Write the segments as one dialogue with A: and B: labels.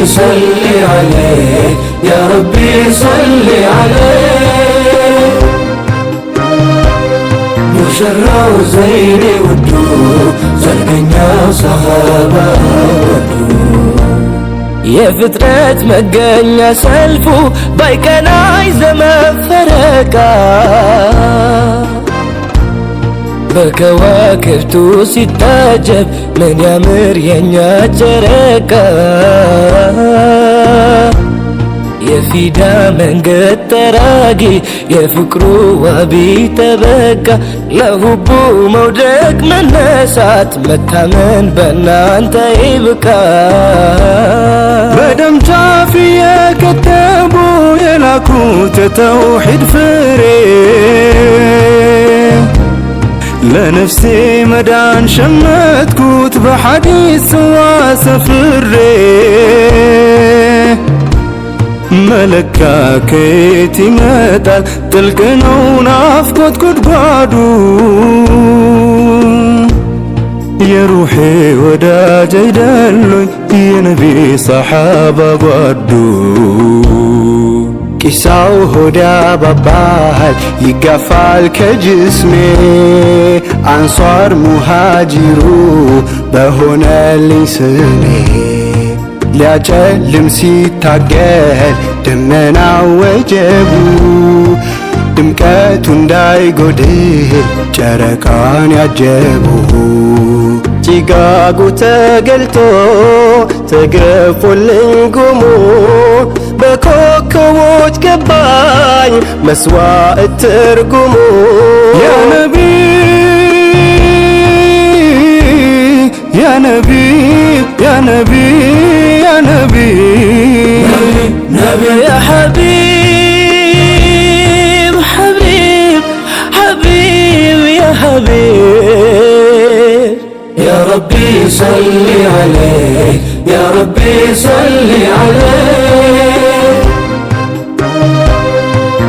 A: صل عليه يا ربي صل عليه ሙሽራው ዘይኔ ውዱ ዘርገኛ ሰሃባ ወዱ የፍጥረት መገኛ ሰልፉ ባይቀናይ ዘመን ፈረቃ በከዋክብቱ ሲታጀብ ምን ያምር የኛ ጨረቃ የፊዳ መንገድ ጠራጊ የፍቅሩ ዋቢ ጠበቃ ለሁቡ መውደቅ መነሳት መታመን በእናንተ ይብቃ
B: በደም ጫፍ የከተቡ የላኩት የተውሒድ ፍሬ ለነፍሴ መዳን ሸመትኩት በሐዲስ ዋሰፍሬ መለካ ከየት ይመጣል ጥልቅ ነው ናፍቆት ጉድጓዱ የሩሄ ወዳጅ አይደሉኝ የነቢ ሰሓባ ጓዱ ቂሳው ሆዳ ባባል ይጋፋል ከጅስሜ አንሷር ሙሃጂሩ በሆነልኝ ስሜ ሊያጨልም ሲታገል ደመናው ወጀቡ ድምቀቱ እንዳይጎድል ጨረቃን ያጀቡ ጭጋጉ ተገልጦ ተገፎልኝ ጉሙ በኮከቦች ገባኝ መስዋዕት ትርጉሙ ያ ነቢ ያ ነቢ ያ ነቢ ያ ነቢ
A: نبي يا حبيب حبيب حبيب يا حبيب يا ربي صل عليه يا ربي صل عليه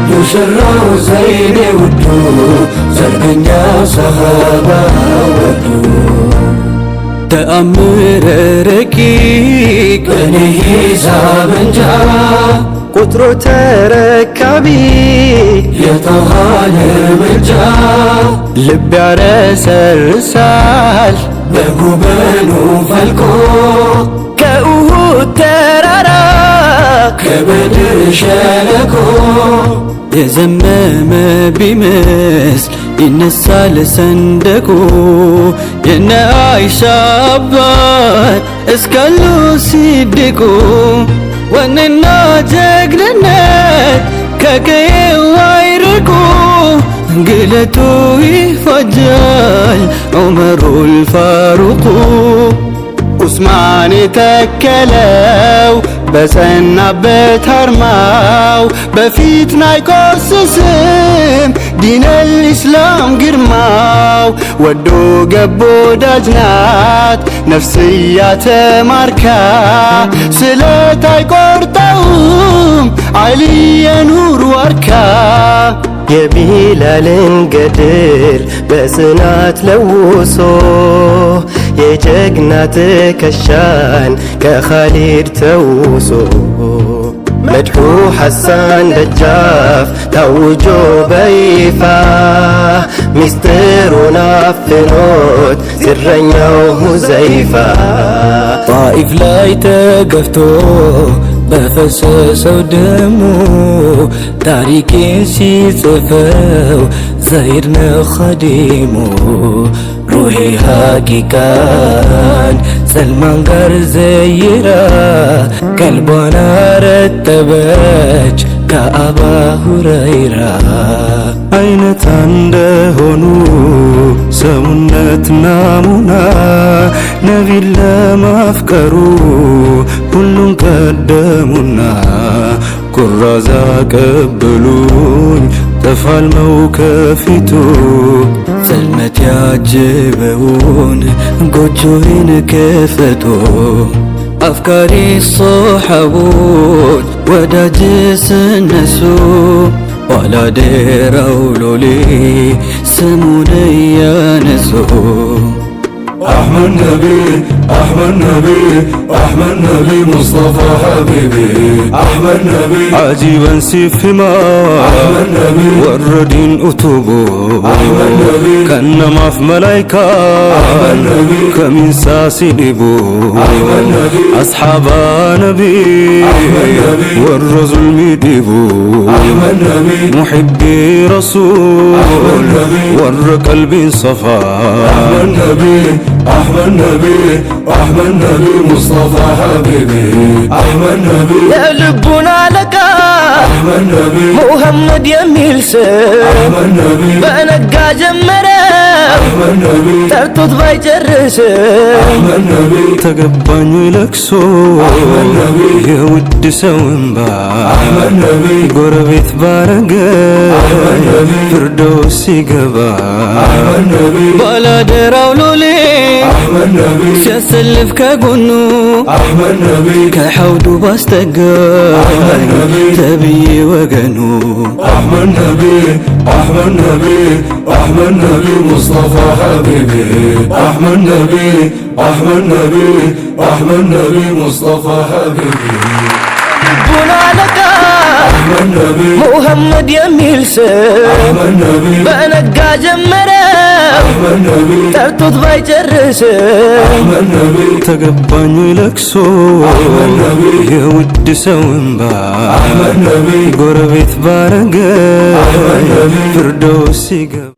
A: ሙሽራው ዘይኔ ውዱ ዘርገኛ ሰሃባ ወዱ
B: ተአምረ ረቂቅ
A: በኔ ሂሳብ እንጃ
B: ቁጥሩ ተረካቢ
A: የጠሃን እርምጃ
B: ልብ ያረሰርሳል
A: በጉበኑ ፈልቆ
B: ከኡሁድ ተራራ
A: ከበድር ሸለቆ
B: የዘመመ ቢመስል ይነሳል ሰንደቁ የነ አይሻ አባት እስካሉ ሲድቁ ወኔና ጀግንነት ከቀዬው አይርቁ ግለቱ ይፋጃል ዑመሩል ፋሩቁ ዑስማን የተከለው በጸናበት አርማው በፊትና አይቆስስም ዲነል ኢስላም ግርማው ወዶ ገቦ ወዳጅ ናት ነፍስያ ተማርካ ስለት አይቆርጠውም አሊ የኑር ዋርካ የቢላልን ገድል በጽናት ለውሶ የጀግና ትከሻን ከኻሊድ ተውሶ መድሑ ሐሳን ደጃፍ ታውጆ በይፋ ሚስጥሩን አፍኖት ዝረኛው ሁዘይፋ
A: ጣኢፍ ላይ ተገፍቶ በፈሰሰው ደሙ ታሪኬን ሲጽፈው ዘይድ ነው ኸዲሙ ሩሄ ሐቂቃን ሰልማን ጋር ዘይራ ቀልቧን አረጠበች ከአባ ሁረይራ
B: አይነት እንደሆኑ ሰውነት ናሙና ነቢን ለማፍቀሩ ሁሉን ቀደሙና ኩራዛ ቀበሉኝ ተፋልመው ከፊቱ ጽልመት ያጅበውን ጎጆዬን ከፈቶ አፍቃሪ ሶሐቦች ወዳጅ ስነሱ ኋላ ደራው ሎሌ ስሙን እያነሱ
A: أحمد نبي
C: أحمد نبي أحمد نبي مصطفى حبيبي أحمد نبي
B: عجيبا سيفما
C: أحمد نبي
B: وردين أتوبو
C: أحمد نبي
B: كأنما في ملايكة
C: أحمد نبي
B: كمن ساسي ديبو
C: أحمد نبي
B: أصحاب نبي
C: أحمد نبي
B: والرزل ميديبو
C: أحمد نبي
B: محبي رسول
C: أحمد نبي
B: ور قلبي صفا
C: أحمد نبي أحمد نبي أحمد نبي مصطفى حبيبي أحمد نبي
A: يلبنا لك
C: أحمد نبي
A: محمد يميل سم
C: أحمد نبي
A: بنقا جمره
C: أحمد نبي
A: ترتض بايجرس
C: أحمد نبي
B: ተገባኝ ለቅሶ የውድ ሰው እንባ
C: أحمد نبي
B: ጎረቤት ባረገኝ ፍርዶስ ሲገባ
C: أحمد نبي
B: ባላደራው ሎሌ
C: أحمد نبي
B: ሲያሰልፍ ከጎኑ
C: أحمد نبي
B: ከሐውዱ ባስጠጋኝ ተብዬ ወገኑ
C: أحمد نبي أحمد نبي أحمد نبي مصطفى حبيبي أحمد نبي أحمد نبي أحمد نبي مصطفى حبيبي
A: يلبنا لك
C: أحمد نبي
A: محمد يميل سم
C: أحمد نبي
A: بنقا جمره
C: أحمد نبي
A: ترتض بايجرس
C: أحمد نبي
B: ተገባኝ ለቅሶ የውድ ሰው እንባ
C: أحمد نبي
B: ጎረቤት ባረገኝ ፍርዶስ ሲገባ